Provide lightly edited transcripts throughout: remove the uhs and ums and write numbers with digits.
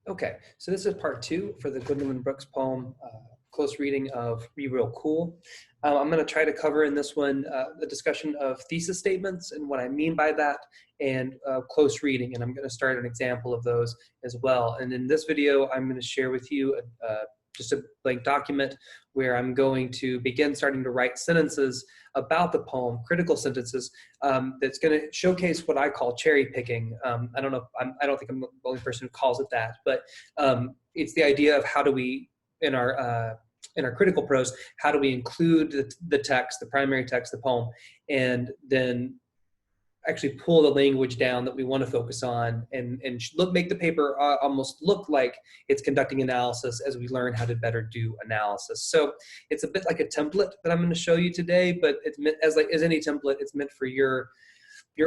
Okay, so this is part two for the Gwendolyn Brooks poem, Close Reading of Be Real Cool. I'm going to try to cover in this one the discussion of thesis statements and what I mean by that, and close reading, and I'm going to start an example of those as well. And in this video, I'm going to share with you just a blank document where I'm going to begin starting to write sentences about the poem, critical sentences, that's going to showcase what I call cherry picking. I don't know, I don't think I'm the only person who calls it that, but it's the idea of how do we, in our critical prose, how do we include the text, the primary text, the poem, and then actually pull the language down that we want to focus on and make the paper almost look like it's conducting analysis as we learn how to better do analysis. So it's a bit like a template that I'm going to show you today, but it's meant as any template, it's meant for your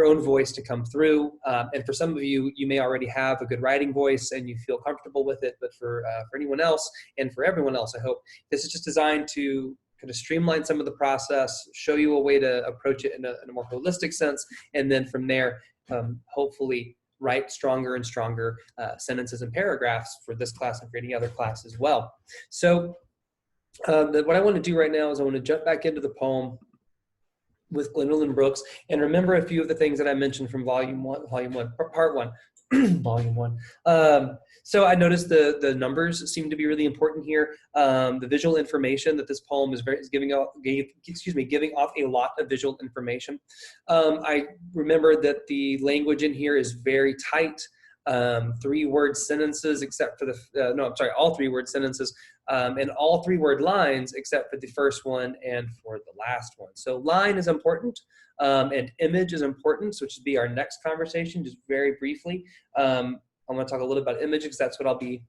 own voice to come through. And for some of you, you may already have a good writing voice and you feel comfortable with it, but for anyone else and for everyone else, I hope, this is just designed to kind of streamline some of the process, show you a way to approach it in a more holistic sense, and then from there, hopefully write stronger and stronger sentences and paragraphs for this class and for any other class as well. So what I want to do right now is I want to jump back into the poem with Gwendolyn Brooks, and remember a few of the things that I mentioned from part one, volume one. So I noticed the numbers seem to be really important here. The visual information that this poem is giving off a lot of visual information. I remember that the language in here is very tight. 3-word sentences except for all 3-word sentences, and all 3-word lines except for the first one and for the last one. So line is important, and image is important, so which would be our next conversation, just very briefly. I'm going to talk a little about image because that's what I'll be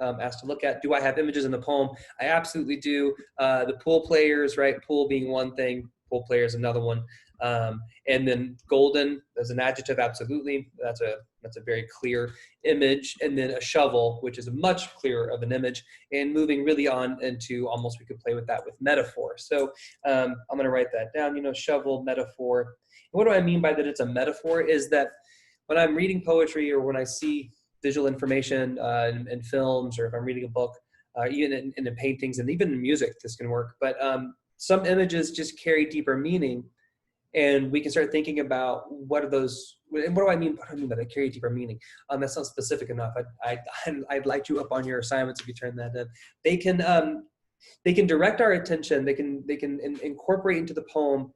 asked to look at. Do I have images in the poem? I absolutely do. The pool players, right? Pool being one thing, pool player is another one. And then golden as an adjective, absolutely. That's a very clear image. And then a shovel, which is a much clearer of an image, and moving really on into almost, we could play with that with metaphor. So I'm going to write that down, shovel, metaphor. And what do I mean by that it's a metaphor is that when I'm reading poetry or when I see visual information in films, or if I'm reading a book, even in paintings and even in music, this can work. But some images just carry deeper meaning, and we can start thinking about what are those, and what do I mean by they carry deeper meaning? That's not specific enough. I'd light you up on your assignments if you turn that in. They can direct our attention. They can incorporate into the poem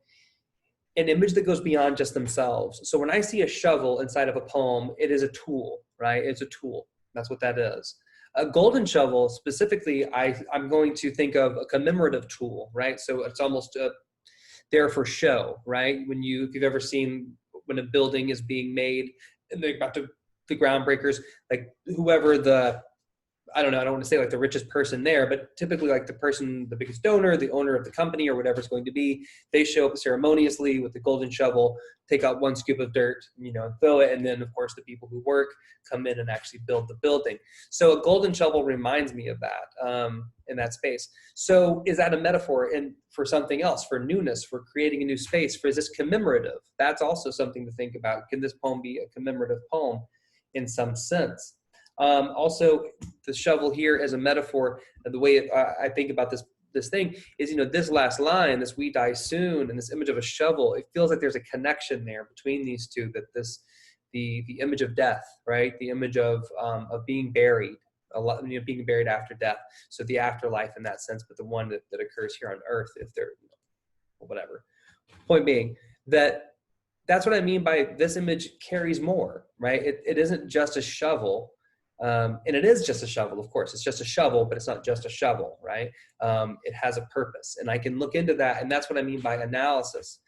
an image that goes beyond just themselves. So when I see a shovel inside of a poem, it is a tool, right? It's a tool. That's what that is. A golden shovel, specifically, I'm going to think of a commemorative tool, right? So it's almost there for show, right? If you've ever seen when a building is being made and they're about to, the groundbreakers, like whoever I don't want to say like the richest person there, but typically like the biggest donor, the owner of the company or whatever it's going to be, they show up ceremoniously with the golden shovel, take out one scoop of dirt, and throw it. And then of course the people who work come in and actually build the building. So a golden shovel reminds me of that in that space. So is that a metaphor for something else, for newness, for creating a new space, for is this commemorative? That's also something to think about. Can this poem be a commemorative poem in some sense? Also, the shovel here as a metaphor, the way I think about this thing is, this last line, this "we die soon," and this image of a shovel, it feels like there's a connection there between these two. That the image of death, right? The image of being buried, being buried after death. So the afterlife in that sense, but the one that occurs here on Earth, if they're, whatever. Point being that's what I mean by this image carries more, right? It isn't just a shovel. And it is just a shovel, of course. It's just a shovel, but it's not just a shovel, right? It has a purpose, and I can look into that, and that's what I mean by analysis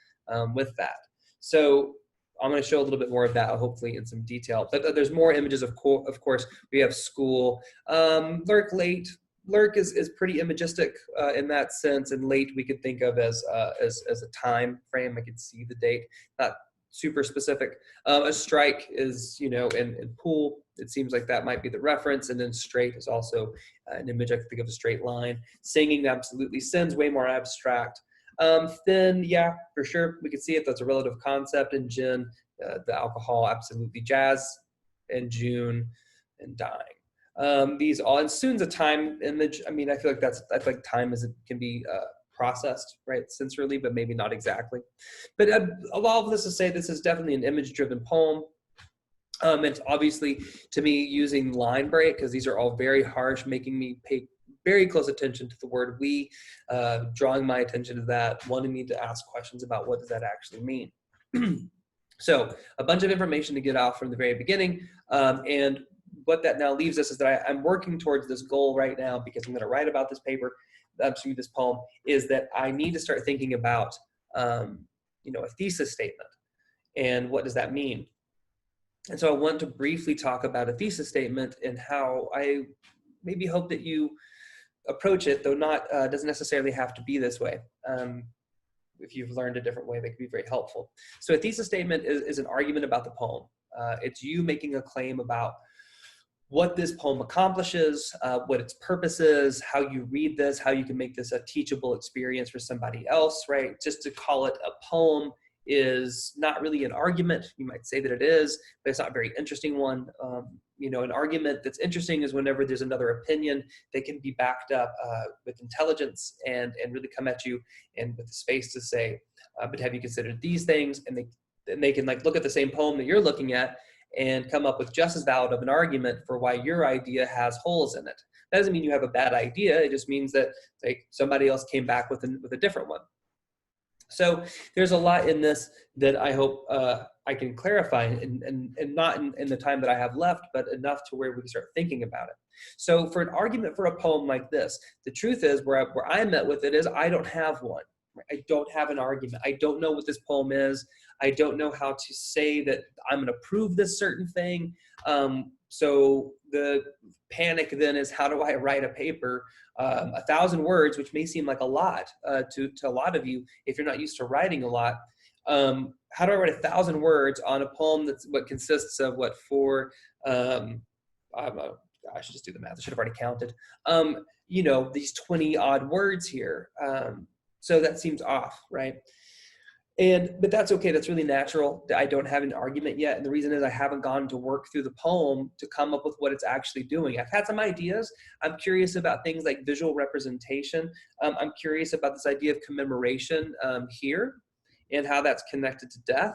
with that. So I'm going to show a little bit more of that, hopefully, in some detail. But there's more images, of course. We have school, lurk, late. Lurk is pretty imagistic in that sense, and late we could think of as a time frame. I could see the date, not super specific. A strike is, in pool, it seems like that might be the reference. And then straight is also an image. I can think of a straight line. Singing, absolutely. Sin's way more abstract. Thin, yeah, for sure. We could see it. That's a relative concept. And gin, the alcohol, absolutely. Jazz and June and dying. These all, and soon's a time image. I mean, I feel like time can be processed, right, sensorily, but maybe not exactly. But a lot of this to say this is definitely an image-driven poem. It's obviously, to me, using line break, because these are all very harsh, making me pay very close attention to the word we, drawing my attention to that, wanting me to ask questions about what does that actually mean. So a bunch of information to get out from the very beginning. And what that now leaves us is that I'm working towards this goal right now, because I'm going to write about this paper, this poem, is that I need to start thinking about, a thesis statement. And what does that mean? And so I want to briefly talk about a thesis statement and how I maybe hope that you approach it, though not doesn't necessarily have to be this way. If you've learned a different way, that could be very helpful. So a thesis statement is an argument about the poem. It's you making a claim about what this poem accomplishes, what its purpose is, how you read this, how you can make this a teachable experience for somebody else, right? Just to call it a poem is not really an argument. You might say that it is, but it's not a very interesting one. An argument that's interesting is whenever there's another opinion that can be backed up with intelligence and really come at you and with the space to say, but have you considered these things? And they can like look at the same poem that you're looking at and come up with just as valid of an argument for why your idea has holes in it. That doesn't mean you have a bad idea. It just means that like somebody else came back with a different one. So there's a lot in this that I hope I can clarify, and not in the time that I have left, but enough to where we can start thinking about it. So for an argument for a poem like this, the truth is where I met with it is I don't have one. I don't have an argument. I don't know what this poem is. I don't know how to say that I'm going to prove this certain thing. So the panic then is, how do I write a paper, 1,000 words, which may seem like a lot to a lot of you if you're not used to writing a lot. How do I write 1,000 words on a poem that's what consists of I should just do the math. I should have already counted. These 20 odd words here. So that seems off, right? But that's okay. That's really natural. I don't have an argument yet. And the reason is I haven't gone to work through the poem to come up with what it's actually doing. I've had some ideas. I'm curious about things like visual representation. I'm curious about this idea of commemoration here and how that's connected to death.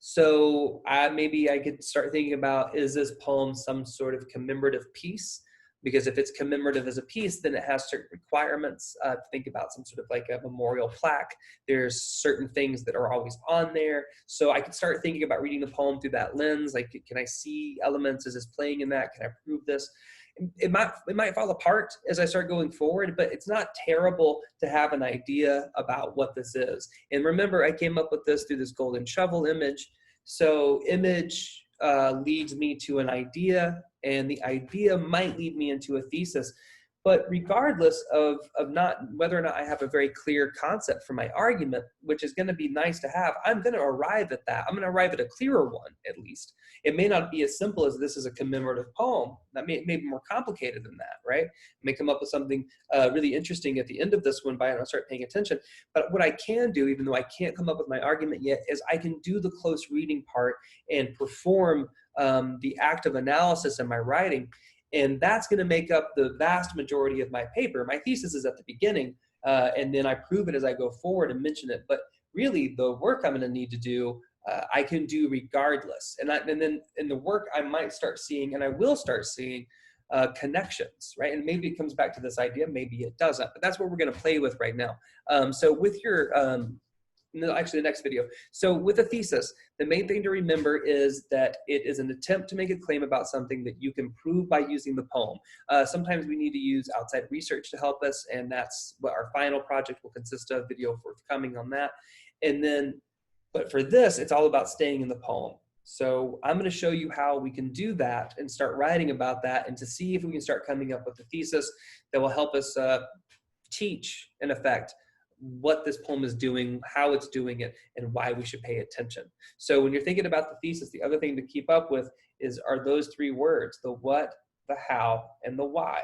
So maybe I could start thinking about, is this poem some sort of commemorative piece? Because if it's commemorative as a piece, then it has certain requirements to think about, some sort of like a memorial plaque. There's certain things that are always on there. So I could start thinking about reading the poem through that lens. Like, can I see elements? Is this playing in that? Can I prove this? It might fall apart as I start going forward, but it's not terrible to have an idea about what this is. And remember, I came up with this through this golden shovel image. So image leads me to an idea, and the idea might lead me into a thesis. But regardless of not whether or not I have a very clear concept for my argument, which is going to be nice to have, I'm going to arrive at that. I'm going to arrive at a clearer one, at least. It may not be as simple as this is a commemorative poem. That may be more complicated than that, right? I may come up with something really interesting at the end of this one by I start paying attention. But what I can do, even though I can't come up with my argument yet, is I can do the close reading part and perform the act of analysis in my writing. And that's going to make up the vast majority of my paper. My thesis is at the beginning, and then I prove it as I go forward and mention it. But really, the work I'm going to need to do, I can do regardless. And then in the work, I might start seeing, and I will start seeing, connections, right? And maybe it comes back to this idea, maybe it doesn't. But that's what we're going to play with right now. So with your actually the next video. So with a thesis, the main thing to remember is that it is an attempt to make a claim about something that you can prove by using the poem. Sometimes we need to use outside research to help us, and that's what our final project will consist of, video forthcoming on that. And then, but for this, it's all about staying in the poem. So I'm going to show you how we can do that and start writing about that, and to see if we can start coming up with a thesis that will help us teach, in effect, what this poem is doing, how it's doing it, and why we should pay attention. So when you're thinking about the thesis, the other thing to keep up with are those three words: the what, the how, and the why.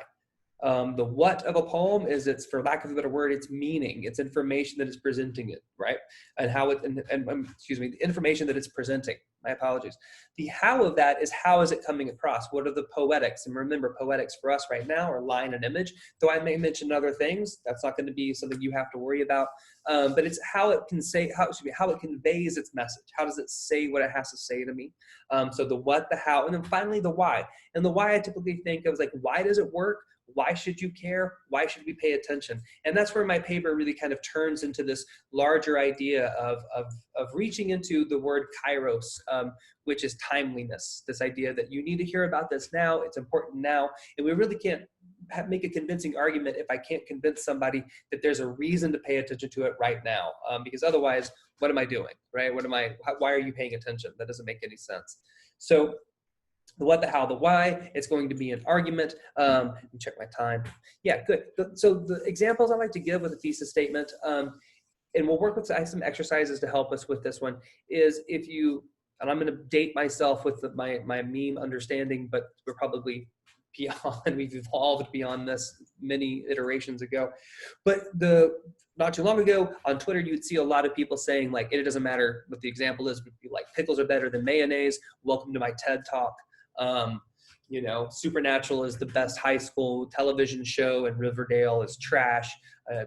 The what of a poem is, it's, for lack of a better word, it's meaning, it's information that is presenting it, right? And how it, the information that it's presenting, My apologies. The how of that is how is it coming across? What are the poetics? And remember, poetics for us right now are line and image. Though I may mention other things, that's not going to be something you have to worry about. But it's how it can say, how it conveys its message. How does it say what it has to say to me? So the what, the how, and then finally the why. And the why I typically think of is like, why does it work? Why should you care? Why should we pay attention? And that's where my paper really kind of turns into this larger idea of reaching into the word kairos, which is timeliness, this idea that you need to hear about this now, it's important now, and we really can't make a convincing argument if I can't convince somebody that there's a reason to pay attention to it right now, because otherwise, what am I doing, right? Why are you paying attention? That doesn't make any sense. So the what, the how, the why, it's going to be an argument. Let me check my time. Yeah, good. So the examples I like to give with a thesis statement, and we'll work with some exercises to help us with this one, is if you, and I'm going to date myself with my meme understanding, but we're probably beyond, we've evolved beyond this many iterations ago. But not too long ago on Twitter, you'd see a lot of people saying like, it doesn't matter what the example is, but like pickles are better than mayonnaise. Welcome to my TED Talk. You know, Supernatural is the best high school television show and Riverdale is trash.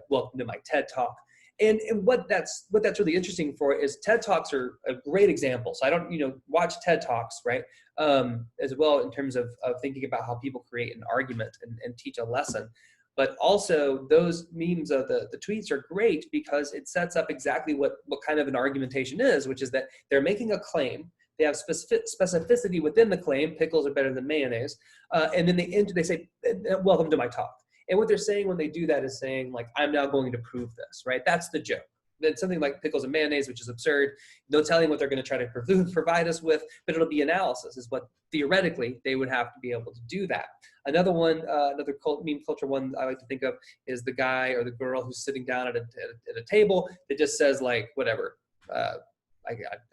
Welcome to my TED Talk. And what that's really interesting for is TED Talks are a great example. So I don't, watch TED Talks, right? As well in terms of thinking about how people create an argument and teach a lesson. But also those memes of the tweets are great because it sets up exactly what kind of an argumentation is, which is that they're making a claim. They have specificity within the claim, pickles are better than mayonnaise. And then they say, welcome to my talk. And what they're saying when they do that is saying, like, I'm now going to prove this, right? That's the joke. Then something like pickles and mayonnaise, which is absurd. No telling what they're going to try to provide us with, but it'll be analysis is what theoretically they would have to be able to do that. Another one, another meme culture one I like to think of is the guy or the girl who's sitting down at a table that just says like, whatever, I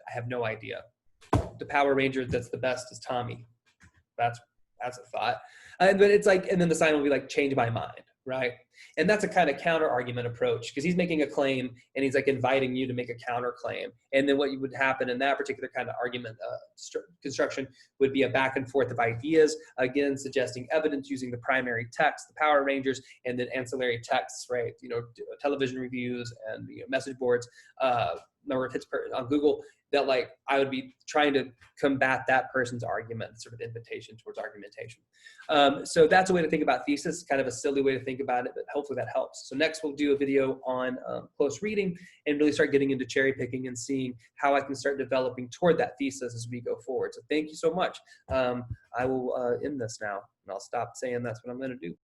have no idea. The Power Ranger that's the best is Tommy. That's a thought. But it's like, and then the sign will be like, change my mind, right? And that's a kind of counter argument approach because he's making a claim and he's like inviting you to make a counter claim. And then what would happen in that particular kind of argument construction would be a back and forth of ideas, again, suggesting evidence using the primary text, the Power Rangers, and then ancillary texts, right? Television reviews and message boards, number of hits on Google, that like I would be trying to combat that person's argument, sort of invitation towards argumentation. So that's a way to think about thesis, kind of a silly way to think about it, but hopefully that helps. So next we'll do a video on close reading and really start getting into cherry picking and seeing how I can start developing toward that thesis as we go forward. So thank you so much. I will end this now and I'll stop saying that's what I'm going to do.